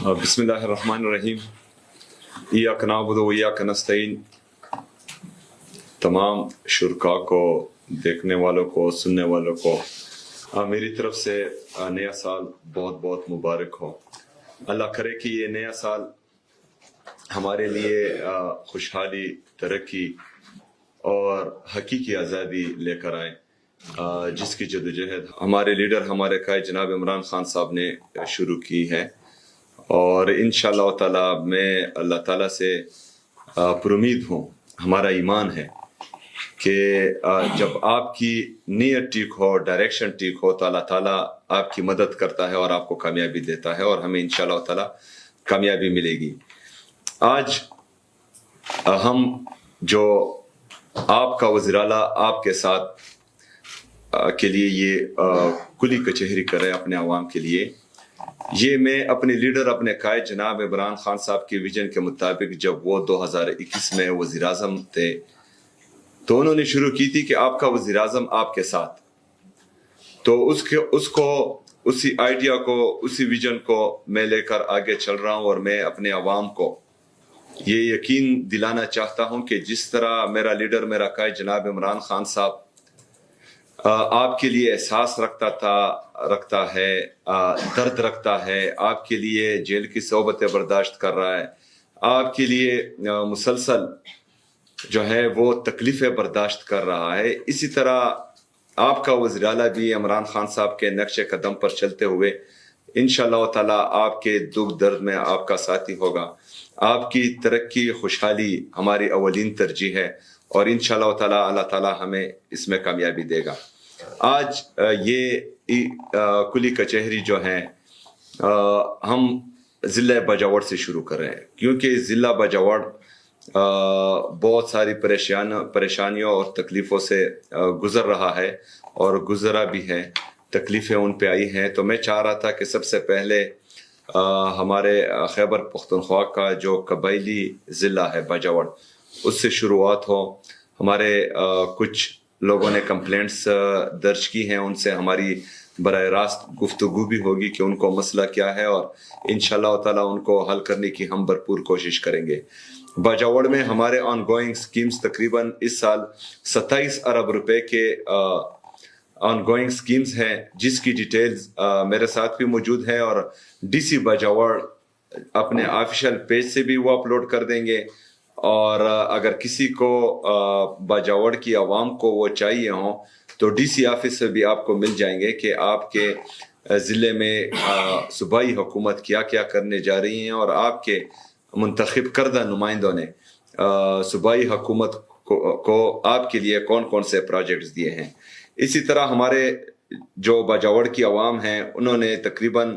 بسم اللہ الرحمن الرحیم ایاک نعبد و ایاک نستعین۔ تمام شرکاء کو، دیکھنے والوں کو، سننے والوں کو میری طرف سے نیا سال بہت بہت مبارک ہو۔ اللہ کرے کہ یہ نیا سال ہمارے لیے خوشحالی، ترقی اور حقیقی آزادی لے کر آئے، جس کی جدوجہد ہمارے لیڈر، ہمارے قائد جناب عمران خان صاحب نے شروع کی ہے، اور انشاءاللہ تعالی میں اللہ تعالیٰ سے پر امید ہوں، ہمارا ایمان ہے کہ جب آپ کی نیت ٹھیک ہو، ڈائریکشن ٹھیک ہو، تو اللہ تعالیٰ آپ کی مدد کرتا ہے اور آپ کو کامیابی دیتا ہے، اور ہمیں انشاءاللہ تعالیٰ کامیابی ملے گی۔ آج ہم جو آپ کا وزیر اعلیٰ آپ کے ساتھ کے لیے یہ کلی کچہری کر رہے ہیں اپنے عوام کے لیے، یہ میں اپنے لیڈر، اپنے قائد جناب عمران خان صاحب کے ویژن کے مطابق جب وہ 2021 میں وزیر اعظم تھے تو انہوں نے شروع کی تھی کہ آپ کا وزیر اعظم آپ کے ساتھ، تو اسی آئیڈیا کو، اسی ویژن کو میں لے کر آگے چل رہا ہوں، اور میں اپنے عوام کو یہ یقین دلانا چاہتا ہوں کہ جس طرح میرا لیڈر، میرا قائد جناب عمران خان صاحب آپ کے لیے احساس رکھتا ہے، درد رکھتا ہے، آپ کے لیے جیل کی صحبتیں برداشت کر رہا ہے، آپ کے لیے مسلسل جو ہے وہ تکلیفیں برداشت کر رہا ہے، اسی طرح آپ کا وزیر اعلیٰ بھی عمران خان صاحب کے نقش قدم پر چلتے ہوئے انشاءاللہ تعالی آپ کے دکھ درد میں آپ کا ساتھی ہوگا۔ آپ کی ترقی، خوشحالی ہماری اولین ترجیح ہے، اور انشاءاللہ تعالی اللہ تعالی ہمیں اس میں کامیابی دے گا۔ آج یہ کلی کچہری جو ہے ہم ضلع باجوڑ سے شروع کر رہے ہیں، کیونکہ ضلع باجوڑ بہت ساری پریشانیوں اور تکلیفوں سے گزر رہا ہے، اور گزرا بھی ہے، تکلیفیں ان پہ آئی ہیں۔ تو میں چاہ رہا تھا کہ سب سے پہلے ہمارے خیبر پختونخوا کا جو قبائلی ضلع ہے باجوڑ، اس سے شروعات ہو۔ ہمارے کچھ لوگوں نے کمپلینٹس درج کی ہیں، ان سے ہماری براہ راست گفتگو بھی ہوگی کہ ان کو مسئلہ کیا ہے، اور انشاءاللہ تعالیٰ ان کو حل کرنے کی ہم بھرپور کوشش کریں گے۔ باجوڑ میں ہمارے آن گوئنگ سکیمز تقریباً اس سال 27 ارب روپے کے آن گوئنگ سکیمز ہیں، جس کی ڈیٹیلز میرے ساتھ بھی موجود ہے، اور ڈی سی باجوڑ اپنے آفیشیل پیج سے بھی وہ اپلوڈ کر دیں گے، اور اگر کسی کو باجوڑ کی عوام کو وہ چاہیے ہوں تو ڈی سی آفس سے بھی آپ کو مل جائیں گے کہ آپ کے ضلع میں صوبائی حکومت کیا کیا کرنے جا رہی ہیں، اور آپ کے منتخب کردہ نمائندوں نے صوبائی حکومت کو آپ کے لیے کون کون سے پروجیکٹس دیے ہیں۔ اسی طرح ہمارے جو باجوڑ کی عوام ہیں، انہوں نے تقریباً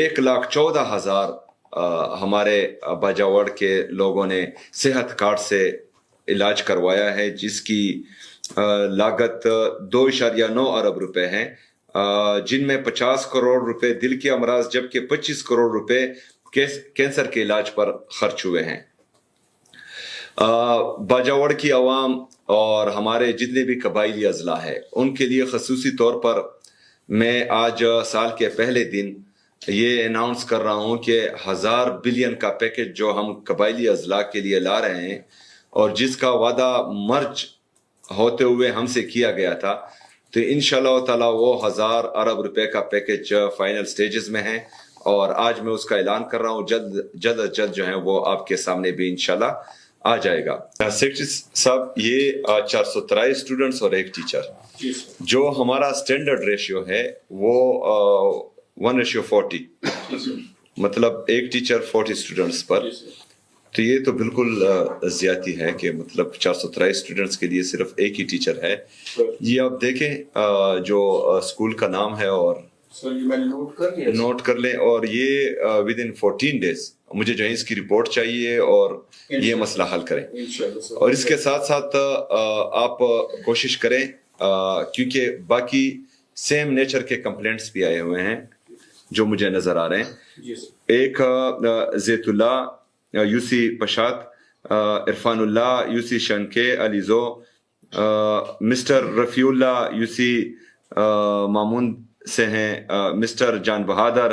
1,14,000 ہمارے باجوڑ کے لوگوں نے صحت کارڈ سے علاج کروایا ہے، جس کی لاگت 2.9 ارب روپے ہیں، جن میں 50 کروڑ روپے دل کے امراض، جبکہ 25 کروڑ روپے کینسر کے علاج پر خرچ ہوئے ہیں۔ باجوڑ کی عوام اور ہمارے جتنے بھی قبائلی اضلاع ہیں، ان کے لیے خصوصی طور پر میں آج سال کے پہلے دن یہ اناؤنس کر رہا ہوں کہ 1000 بلین کا پیکج جو ہم قبائلی اضلاع کے لیے لا رہے ہیں، اور جس کا وعدہ مرج ہوتے ہوئے ہم سے کیا گیا تھا، تو انشاءاللہ تعالی وہ 1000 ارب روپے کا پیکج فائنل سٹیجز میں ہے، اور آج میں اس کا اعلان کر رہا ہوں، جلد از جلد جو ہے وہ آپ کے سامنے بھی انشاءاللہ آ جائے گا۔ سیکرٹری صاحب، یہ 423 اسٹوڈنٹس اور ایک ٹیچر، جو ہمارا سٹینڈرڈ ریشیو ہے وہ 1:40، مطلب ایک ٹیچر 40 اسٹوڈنٹس پر، تو یہ تو بالکل زیادتی ہے کہ مطلب 423 اسٹوڈنٹس کے لیے صرف ایک ہی ٹیچر ہے۔ یہ آپ دیکھیں جو اسکول کا نام ہے، اور نوٹ کر لیں، اور یہ ودن 14 days مجھے جو ہے اس کی رپورٹ چاہیے، اور یہ مسئلہ حل کریں۔ اور اس کے ساتھ ساتھ آپ کوشش کریں، کیونکہ باقی سیم نیچر کے کمپلینٹس بھی آئے ہوئے ہیں جو مجھے نظر آ رہے ہیں۔ ایک زیت اللہ یو سی پشات، عرفان اللہ یو سی شنکے علیزو، mister Rafi Ullah U C مامون سے ہیں، مسٹر جان بہادر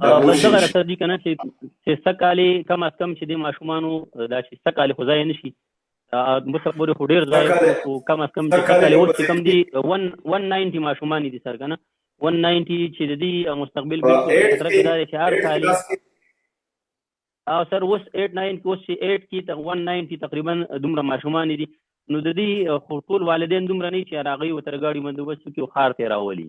بس دغه راته دي کنه چې سکالي کم از کم چې د ماشومانو دا چې سکالي خو ځای نشي مستقبل خو ډیر ځای او کم از کم چې سکالي اوس کم دي 190 ماشومان دي سر کنه 190 چې د دې مستقبل بالکل خطر کې دا چې هر کالي او سر اوس 89 کې اوس 8 کې 190 تقریبا دومره ماشومان دي، نو د دې خو ټول والدین دومره نه چې راغي او ترګاړي بندوبست کې خار ته راولي۔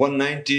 190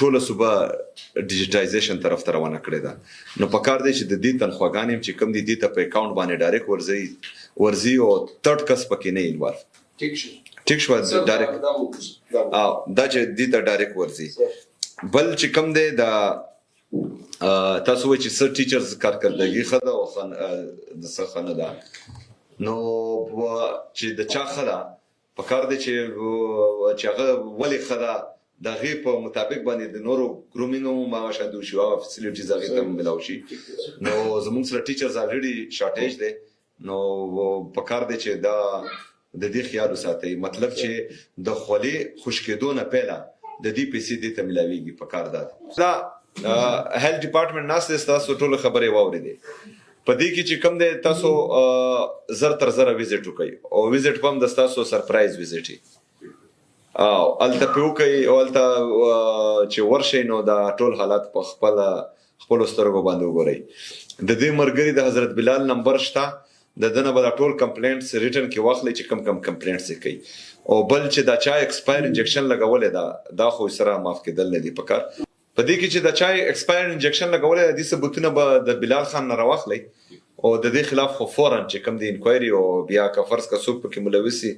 ټوله صوبه ډیجیټایزیشن طرف ته روانه کړې ده، نو پکار دی چې د دې تنخواګانې چې کم دي دې ته په اکاونټ باندې ډایرکټ ورځي او ترډ کس پکې نه انوالو۔ ٹھیک شو ډایرکټ دا چې دې ته ډایرکټ ورځي۔ بل چې کم دی دا تاسو وایي چې سر ټیچرز کارکردګي خده او د څه خنه ده، نو چې د چا خده پکار دی چې هغه ولې خده دا غي په مطابق باندې د نورو ګرومینګ او ماشه د شو فیسیلیټیز هغه ته ملاوي شي، نو زموږ سره ټیچرز الریډي شارټیج دي، نو پکار دی چې دا د دې خیال وساتئ، مطلب چې د خولي خشکېدو نه پهلا د دې پیسې دې ته ملاويږي پکار دا هیلث ډپارټمنټ ناس تاسو ټول خبره واورېدې په دې کې چې کم دی تاسو زر تر زر وزټ وکړئ او وزټ پم د تاسو سرپرایز وزټ او الته پیوکي او الته چې ورشي نو دا ټول حالات په خپل سترګو باندې وګورئ۔ د دې مرګري د حضرت بلال نمبر شته، د دنه به ټول کمپلینټس ریټن کې واخلي چې کم کمپلینټس کوي، او بل چې دا چا ایکسپایر انجکشن لګولې دا خو سره معاف کېدل نه دي پکار، په دې کې چې دا چا ایکسپایر انجکشن لګولې د ثبوتونه به د بلال خان نه راوخلي او د دې خلاف خو فورن چې کم دی انکوایري او بیا کا فرض کا څوک پکې ملوثي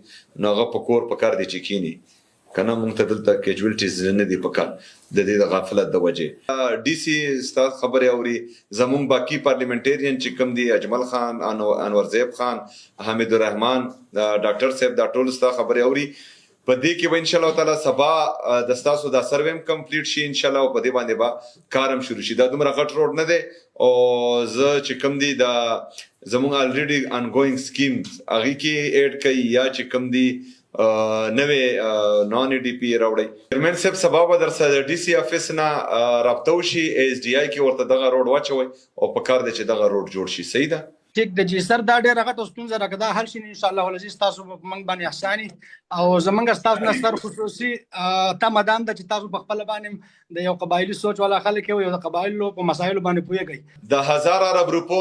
نو هغه پکور پکار دي چې کینی کنه مونږ ته دلته کیجوالټیز نه دي پکار د دې د غفلت د وجه۔ ډي سي استاد خبره اوري، زمون باقی پارلیمنټریان چې کم دي اجمل خان، انور زیب خان، حمید الرحمن، ډاکټر صاحب دا ټول استاد خبره اوري، په دې کې به ان شاء الله تعالی سبا د تاسو دا سرویم کمپلیټ شي ان شاء الله، او په دې باندې با کارم شروع شي۔ دا دومره غټ روډ نه دی او زه چې کم دي دا زمون الریډي ان ګوینګ سکیمز هغه کې اډ کوي یا چې کم دي نوې نان ای ډی پی راوړي، چیرمن صاحب سبا به در سره ډي سي افیس نه رابطه وشي، ایس ډي آی کې ورته دغه روډ واچوي او په کار دی چې دغه روډ جوړ شي۔ صحیح ده؟ ټیک د جی سر دا ډېر غټ ستونزه راکړه دا حل شي ان شاء الله ولزي تاسو په موږ باندې احساني او زمونږ تاسو نه سر خصوصي تمدان د چې تاسو په خپل باندې د یو قبایلی سوچ والا خلک یو د قبایلو په مسایلو باندې پوهیږئ د 1000 ارب روپو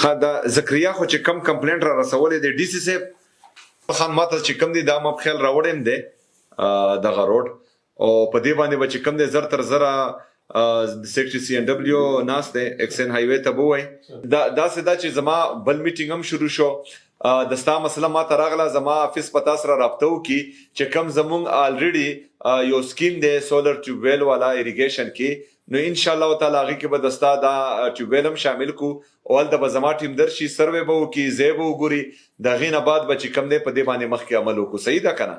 خدا زکریا خو چې کم کمپلینټ را رسولې دي ډي سي سي خان ماته چې کم دي دا مب خیال راوړم دي دغه روډ او په دې باندې چې کم دي زر تر زره سیکټری سی ان دبليو ناس ته ایکسن هایوي ته بووي دا سدا چې زما بل میټینګ هم شروع شو د ستا مسله ما تراغله زما افیس پتا سره رابطه وکي چې کم زمونږ الریډي یو سکیم دی سولر ټیوبویل والا اریګیشن کې نو ان شاء الله تعالی هغه کې به دستا دا ټیوبویل هم شامل کو اول د بزما ټیم درشي سروې به وکي زیبو ګوري د غینه بعد به چې کم دی په دې باندې مخکې عمل وکړو صحیح ده کنه